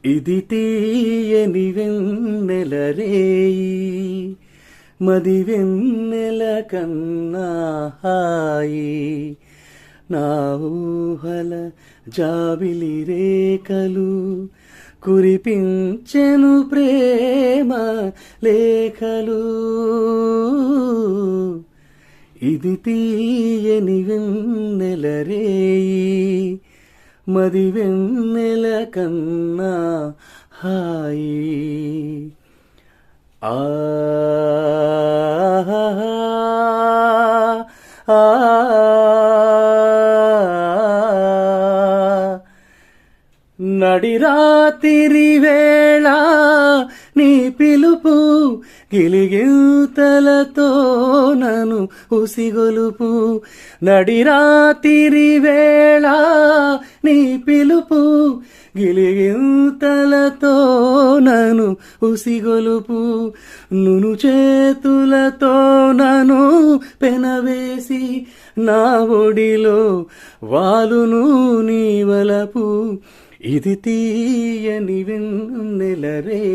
ఇది తీయని వెన్నెల రేయి, మది వెన్నెల కన్నా హాయి, నా ఊహల జాబిలి రేఖలు కురిపించెను ప్రేమ లేఖలు. ఇది తీయని వెన్నెల రేయి, మది వెన్నెల కన్నా హాయి. ఆ నడిరాతిరి వేళ నీ పిలుపు గిలిగింతలతో నన్ను ఉసిగొలుపు. నడిరాతిరి వేళ నీ పిలుపు గిలిగింతలతో నన్ను ఉసిగొలుపు. నును చేతులతో నన్ను పెనవేసి నా ఒడిలో వాలును నీ వలపు. ఇది తీయని వెన్నెల రే.